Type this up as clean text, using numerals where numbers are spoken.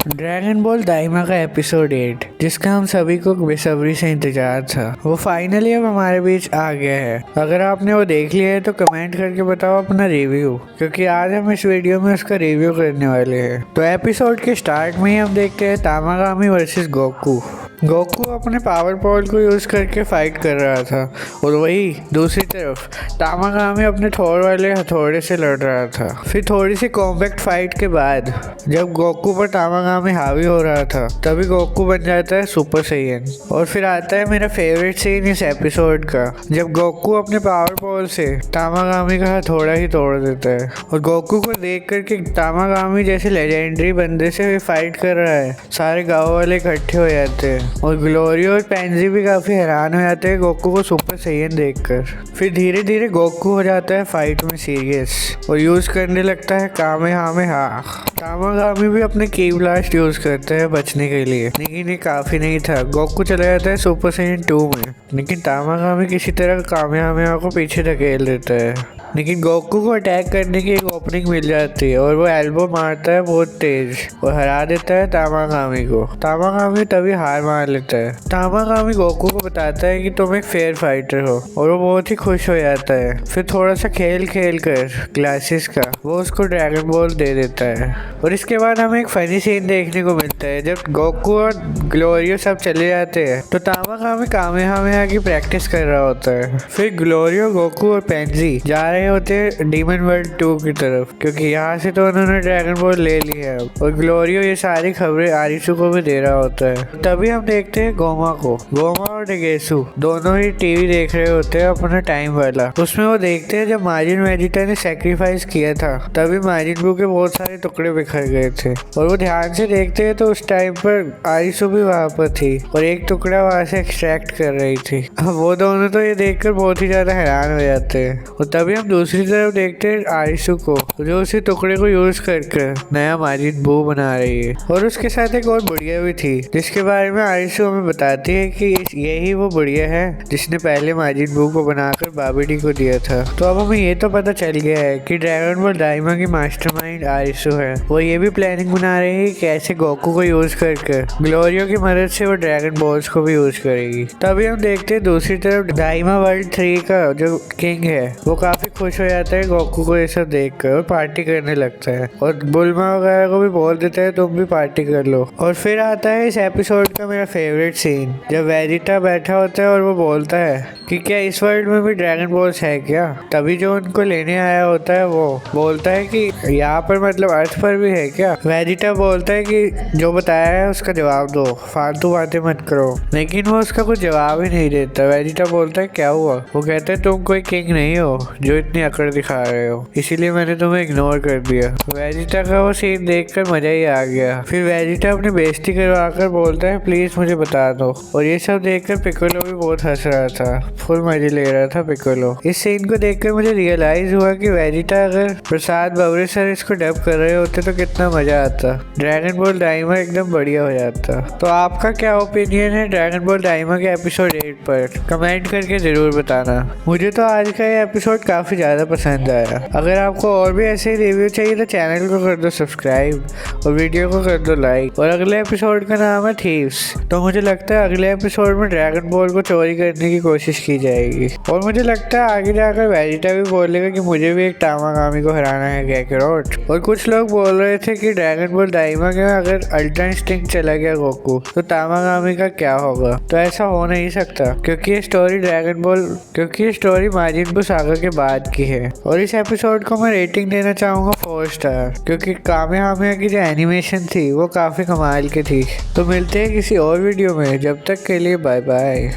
Dragon ball दाइमा का episode 8 जिसका हम सभी को बेसब्री से इंतजार था वो फाइनली अब हमारे बीच आ गया है। अगर आपने वो देख लिया है तो कमेंट करके बताओ अपना रिव्यू, क्योंकि आज हम इस वीडियो में उसका रिव्यू करने वाले हैं। तो एपिसोड के स्टार्ट में ही हम देखते हैं तामागामी वर्सेस गोकू। गोकू अपने पावर पॉल को यूज़ करके फाइट कर रहा था और वही दूसरी तरफ तामागामी अपने थोर वाले हथौड़े से लड़ रहा था। फिर थोड़ी सी कॉम्पैक्ट फाइट के बाद जब गोकू पर तामागामी हावी हो रहा था तभी गोकू बन जाता है सुपर सैयन। और फिर आता है मेरा फेवरेट सीन इस एपिसोड का, जब गोकू अपने पावर पॉल से तामागामी का हथौड़ा ही तोड़ देता है। और गोकू को देख कर के तामागामी जैसे लेजेंडरी बंदे से फाइट कर रहा है, सारे गाँव वाले इकट्ठे हो जाते हैं और ग्लोरियो और पेंजी भी काफी हैरान हो जाते हैं गोकू को सुपर सैयन देखकर। फिर धीरे धीरे गोकू हो जाता है फाइट में सीरियस और यूज करने लगता है कामेहामेहा। तामागामी भी अपने की ब्लास्ट यूज करते हैं बचने के लिए, लेकिन ये काफी नहीं था। गोकू चला जाता है सुपर सैयन 2 में, लेकिन तामागामी किसी तरह कामेहामेहा को पीछे धकेल देता है। लेकिन गोकू को अटैक करने की एक ओपनिंग मिल जाती है और वो एल्बो मारता है बहुत तेज और हरा देता है तामागामी को। तामागामी तभी हार मान लेता है। तामागामी गोकू को बताता है कि तुम एक फेयर फाइटर हो और वो बहुत ही खुश हो जाता है। फिर थोड़ा सा खेल कर ग्लासेस का वो उसको ड्रैगन बॉल दे देता है। और इसके बाद हमें एक फनी सीन देखने को मिलता है, जब गोकू और ग्लोरियो सब चले जाते हैं तो तामागामी कामेहामेहा की प्रैक्टिस कर रहा होता है। फिर ग्लोरियो, गोकू और पेंजी जा रहे होते हैं डीमन वर्ल्ड 2 की तरफ, क्योंकि यहाँ से तो उन्होंने ड्रैगन बॉल ले ली है। और ग्लोरियो ये सारी खबरें आरिसु को भी दे रहा होता है। तभी हम देखते हैं गोमा को। गोमा और डेगेसु दोनों ही टीवी देख रहे होते हैं अपना टाइम वाला। उसमें वो देखते हैं जब माजिन वेजिटा ने सेक्रीफाइस किया था तभी माजिन बू के बहुत सारे टुकड़े बिखर गए थे। और वो ध्यान से देखते हैं तो उस टाइम पर आरिसु भी वहाँ पर थी और एक टुकड़ा वहाँ से एक्सट्रैक्ट कर रही थी। वो दोनों तो ये देखकर बहुत ही ज्यादा हैरान हो जाते हैं। और तभी हम दूसरी तरफ देखते हैं आरिसु को, जो उसी टुकड़े को यूज करके नया माजिन बू बना रही है। और उसके साथ एक और बुढ़िया भी थी, जिसके बारे में आरिसु हमें बताती है कि यही वो बुढ़िया है जिसने पहले माजिन बू को बनाकर बाबिडी को दिया था। तो अब हमें ये तो पता चल गया है कि ड्रैगन बॉल दाइमा की मास्टरमाइंड आरिसु है। वो ये भी प्लानिंग बना रही है कैसे गोकू को यूज करके ग्लोरियो की मदद से वो ड्रैगन बॉल्स को भी यूज करेगी। तभी हम देखते हैं दूसरी तरफ दाइमा वर्ल्ड 3 का जो किंग है वो काफी खुश हो जाता है गोकू को ये सब देखकर और पार्टी करने लगता है। और बुल्मा वगैरह को भी बोल देता है तुम भी पार्टी कर लो। और फिर आता है इस एपिसोड का मेरा फेवरेट सीन, जब वेजिटा बैठा होता है और वो बोलता है कि क्या इस वर्ल्ड में भी ड्रैगन बॉल्स है क्या। तभी जो उनको लेने आया होता है वो बोलता है कि यहाँ पर मतलब अर्थ पर भी है क्या। वेजिटा बोलता है कि जो बताया है उसका जवाब दो, फालतू बातें मत करो। लेकिन वो उसका कुछ जवाब ही नहीं देता। वेजिटा बोलता है क्या हुआ। वो कहता है तुम कोई किंग नहीं हो जो इतनी अकड़ दिखा रहे हो, इसीलिए मैंने तुम्हें इग्नोर कर दिया। वेजिटा का वो सीन देखकर मजा ही आ गया। फिर वेजिटा अपनी बेइज्जती करवाकर बोलता है प्लीज मुझे बता दो। और ये सब देखकर पिकोलो भी बहुत हंस रहा था, फुल मजे ले रहा था पिकोलो। इस सीन को देखकर मुझे रियलाइज हुआ कि वेजिटा अगर प्रसाद बबरे सर इसको डब कर रहे होते तो कितना मजा आता, ड्रैगन बॉल दाइमा एकदम बढ़िया हो जाता। तो आपका क्या ओपिनियन है ड्रैगन बॉल दाइमा के एपिसोड 8 पर, कमेंट करके जरूर बताना। मुझे तो आज का ये एपिसोड काफी ज्यादा पसंद आया। अगर आपको और भी ऐसे रिव्यू चाहिए तो चैनल को कर दो सब्सक्राइब और वीडियो को कर दो लाइक। और अगले एपिसोड का नाम है थीव्स। तो मुझे लगता है अगले एपिसोड में ड्रैगन बॉल को चोरी करने की कोशिश की जाएगी। और मुझे लगता है आगे जाकर वेजिटा भी बोलेगा कि मुझे भी एक तामागामी को हराना है कैकरोट। और कुछ लोग बोल रहे थे कि ड्रैगन बॉल दाइमा के अगर अल्ट्रा इंस्टिंक्ट चला गया गोकू तो तामागामी का क्या होगा। तो ऐसा हो नहीं सकता क्योंकि ये स्टोरी माजिन बू सागा के बाद की है। और इस एपिसोड को मैं रेटिंग देना चाहूँगा 4 स्टार, क्योंकि कामेहामेहा की जो एनिमेशन थी वो काफ़ी कमाल की थी। तो मिलते हैं किसी और वीडियो में, जब तक के लिए बाय बाय।